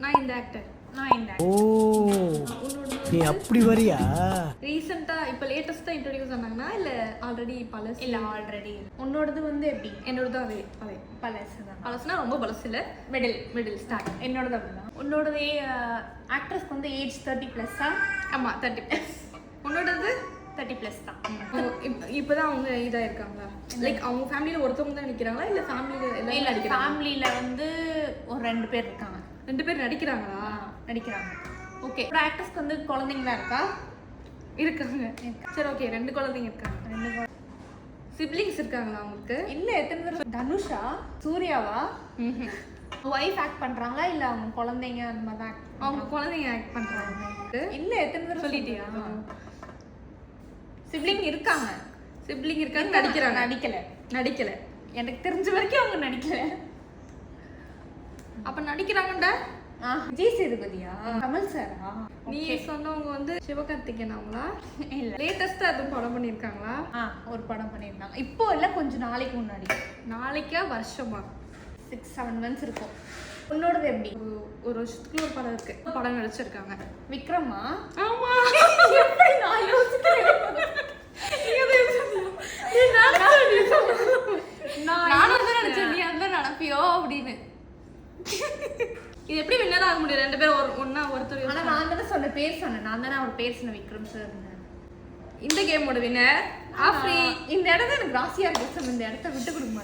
நான் இந்த ஆக்டர். ஓ நீ அப்படி வரியா? ரீசெண்டா இப்ப லேட்டஸ்டா இன்ட்ரோடியூஸ் ஆனாங்கன்னா இல்ல ஆல்ரெடி பழசு? இல்ல ஆல்ரெடி. உன்னோடது வந்து எப்படி? என்னோடது அதே பழசுதான். பழசுனா ரொம்ப பழசு இல்ல, மிடில் ஸ்டார்ட். என்னோடது அப்படிதான். உன்னோடது ஆக்ட்ரஸ்க்கு வந்து ஏஜ் 30+ஆ? ஆமா 30+. உன்னோடது 30+ தான். இப்பதான் அவங்க இதா இருக்காங்களா? லைக் அவங்க ஃபேமிலில ஒருத்தவங்க தான் நடிக்கிறாங்களா இல்ல ஃபேமிலில இல்ல எல்லாரும் ஃபேமிலில வந்து ஒரு 2 பேர் இருக்காங்க. 2 பேர் நடிக்கிறாங்களா? நடிக்கிறாங்க. ஓகே. ஒரு ஆக்ட்ரஸ்க்கு வந்து குழந்தைங்களா இருக்கா? இருக்காங்க. சரி ஓகே, 2 குழந்தைங்க இருக்காங்க. 2 சிப்லிங்ஸ் இருக்காங்களா அவங்களுக்கு? இல்ல எத்தனை பேர்? தனுஷா, சூர்யாவா? ஒய்ஃப் ஆக்ட் பண்றாங்களா இல்ல அவங்க குழந்தைங்க அந்த மாதிரி தான் அவங்க குழந்தைங்க ஆக்ட் பண்றாங்க. இல்ல எத்தனை பேர் சொல்லிட்டியா? சிப்லிங் இருக்காங்க. சிப்லிங் இருக்காங்க, நடிக்கிறாங்க. நடிக்கல. எனக்கு தெரிஞ்ச வரைக்கும் அவங்க நடிக்கல. அப்ப நடிக்கிறாங்கடா. விஜய் சேதுபதியா? கமல் சாரா? நீ சொன்னவங்க வந்து சிவகார்த்திகேயன் அவங்களா? இல்ல லேட்டஸ்டா எதுவும் படம் பண்ணிருக்காங்களா? ஒரு படம் பண்ணிருந்தாங்க. இப்போ இல்ல, கொஞ்ச நாளைக்கு முன்னாடி. நாளைக்கா வருஷமா? 6-7 months இருக்கும். உன்னோடது எப்படி? ஒரு வருஷத்துக்குள்ள ஒரு படம் இருக்கு. படம் நடிச்சிருக்காங்க. விக்ரமா? ஆமா. எப்படி நான் யோசிக்கிறேன். நானும் தான் நினைச்சேன் நீ அதான் நினைப்பியோ அப்படின்னு. இது எப்படி வின்னர் ஆக முடியும்? 2 பேரும் ஒண்ணா ஒருத்தர். ஆனா நான் தானே சொன்ன பேர் சொன்னேன். நான் தானே அவர் பேர் சொன்ன விக்ரம் சார். இந்த கேமோட வின்னர் ஆஃப்ரி. இந்த இடத்துல எனக்கு ராசியா இருக்கு. இந்த இடத்த விட்டு கொடுக்க மாட்டேன்.